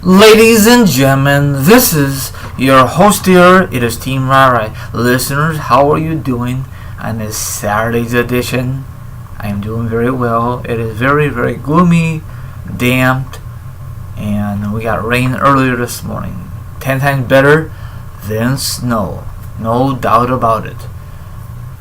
Ladies and gentlemen, this is your host here. It is Team Rai. Listeners, how are you doing on this Saturday's edition? I am doing very well. It is very, very gloomy, damp, and we got rain earlier this morning. 10 times better than snow. No doubt about it.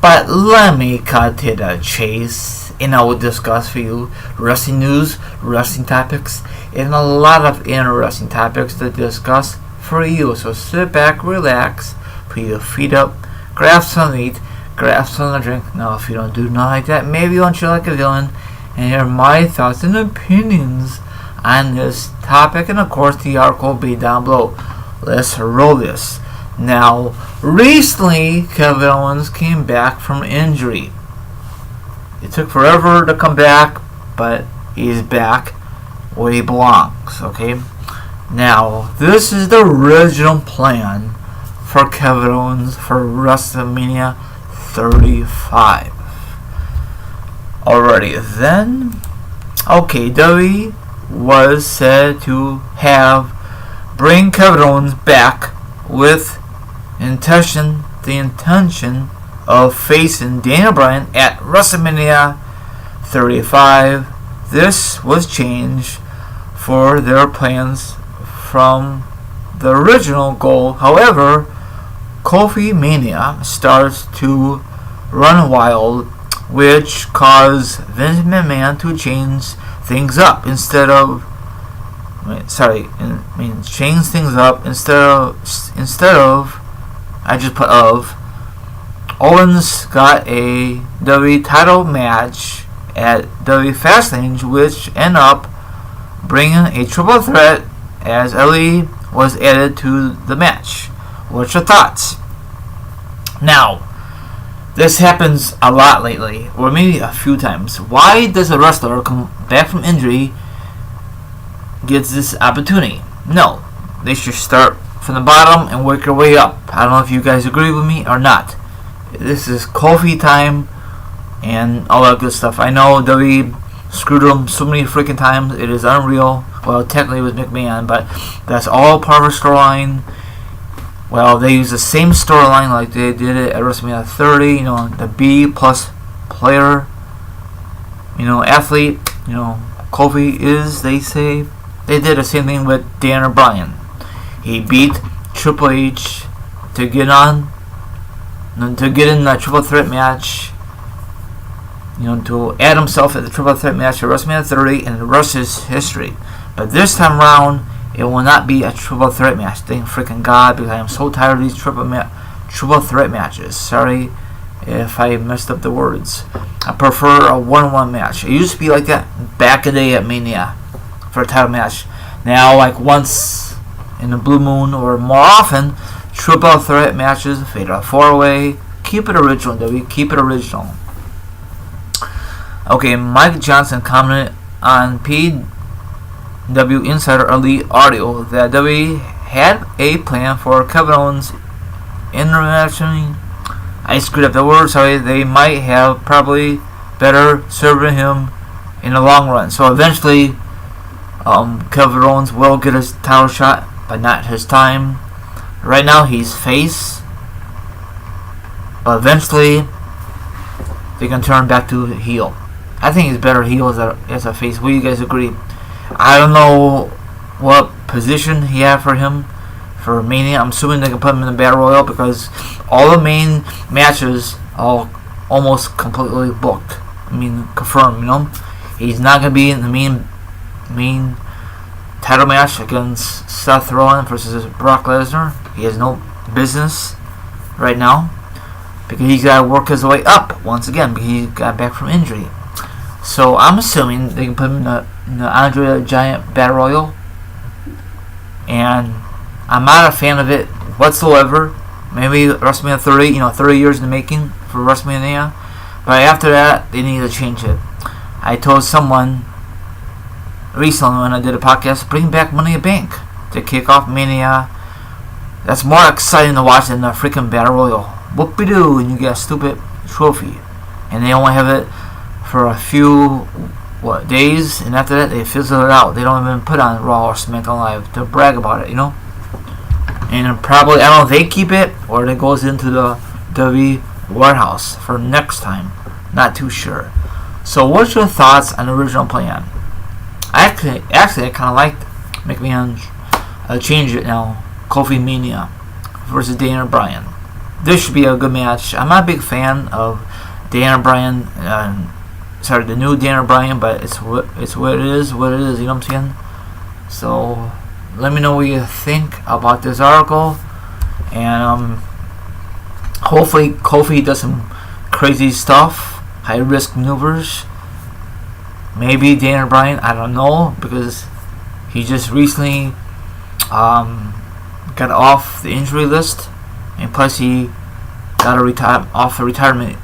But let me cut to the chase, and I will discuss for you wrestling news, wrestling topics, and a lot of interesting topics to discuss for you. So sit back, relax, put your feet up, grab something to eat, grab something to drink. Now, if you don't do nothing like that, maybe you don't chill like a villain and hear my thoughts and opinions on this topic. And of course, the article will be down below. Let's roll this. Now, recently, Kevin Owens came back from injury. It took forever to come back, but he's back where he belongs, okay? Now, this is the original plan for Kevin Owens for WrestleMania 35. Alrighty then, okay, WWE was said to bring Kevin Owens back with the intention of facing Daniel Bryan at WrestleMania 35. This was changed for their plans from the original goal. However, KofiMania starts to run wild, which caused Vince McMahon to change things up instead of Owens got a WWE Title match at WWE Fastlane, which ended up bringing a triple threat as Ellie was added to the match. What's your thoughts? Now, this happens a lot lately, or maybe a few times. Why does a wrestler come back from injury gets this opportunity? No, they should start from the bottom and work your way up. I don't know if you guys agree with me or not. This is Kofi time and all that good stuff. I know WWE screwed him so many freaking times. It is unreal. Well, technically it was McMahon, but that's all part of a storyline. Well, they use the same storyline like they did it at WrestleMania 30. You know, the B plus player, athlete. Kofi is, they say. They did the same thing with Daniel Bryan. He beat Triple H to get in the triple threat match, to add himself at the triple threat match at WrestleMania 30, and the rest is history. But this time around, it will not be a triple threat match. Thank freaking God, because I am so tired of these triple threat matches. Sorry if I messed up the words. I prefer a one-on-one match. It used to be like that back in the day at Mania for a title match. Now, like once in the blue moon or more often, triple threat matches, fatal 4-way. Keep it original, WWE. Keep it original. Okay, Mike Johnson commented on PW Insider Elite Audio that WWE had a plan for Kevin Owens internationally. I screwed up the word, sorry. They might have probably better serving him in the long run. So eventually, Kevin Owens will get his title shot, but not his time. Right now he's face, but eventually they can turn back to heel. I think he's better heel as a face. Will you guys agree? I don't know what position he had for him for Mania. I'm assuming they can put him in the Battle Royal because all the main matches are almost completely booked. Confirmed. He's not going to be in the main title match against Seth Rollins versus Brock Lesnar. He has no business right now because he's got to work his way up once again because he got back from injury. So I'm assuming they can put him in the Andre the Giant Battle Royal, and I'm not a fan of it whatsoever. Maybe WrestleMania 30, 30 years in the making for WrestleMania, but after that they need to change it. I told someone recently when I did a podcast, bring back Money in the Bank to kick off Mania. That's more exciting to watch than the freaking Battle Royal. Whoop-de-doo, and you get a stupid trophy. And they only have it for a few days, and after that they fizzle it out. They don't even put on Raw or SmackDown Live to brag about it, And probably, I don't know if they keep it or it goes into the WWE warehouse for next time. Not too sure. So what's your thoughts on the original plan? Actually, I kind of liked McMahon change it now. KofiMania versus Daniel Bryan. This should be a good match. I'm not a big fan of Daniel Bryan. The new Daniel Bryan, but it's what it is. What it is. You know what I'm saying? So let me know what you think about this article, and hopefully Kofi does some crazy stuff, high risk maneuvers. Maybe Daniel Bryan, I don't know, because he just recently got off the injury list, and plus he got off the retirement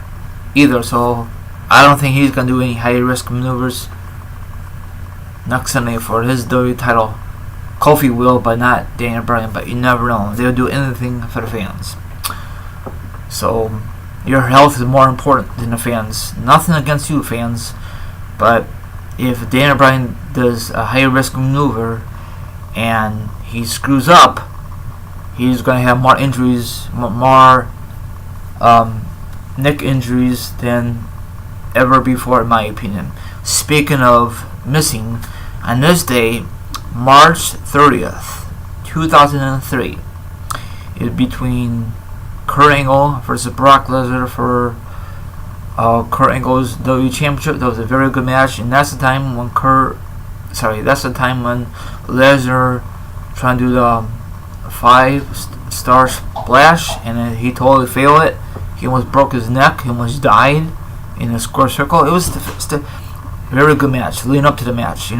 either. So I don't think he's gonna do any high risk maneuvers next Sunday for his WWE title. Kofi will, but not Daniel Bryan. But you never know; they'll do anything for the fans. So your health is more important than the fans. Nothing against you, fans, but if Daniel Bryan does a high risk maneuver and he screws up, he's going to have more injuries, more neck injuries than ever before, in my opinion. Speaking of missing, on this day, March 30th, 2003, is between Kurt Angle versus Brock Lesnar for Kurt Angle's WWE Championship. That was a very good match, and that's the time when Lesnar trying to do the 5-star splash, and then he totally failed it. He almost broke his neck. He almost died in a square circle. It was a very good match, leading up to the match,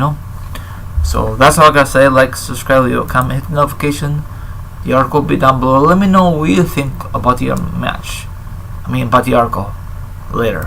So that's all I gotta say. Like, subscribe, leave a comment, hit the notification. The article will be down below. Let me know what you think about the match. About the article later.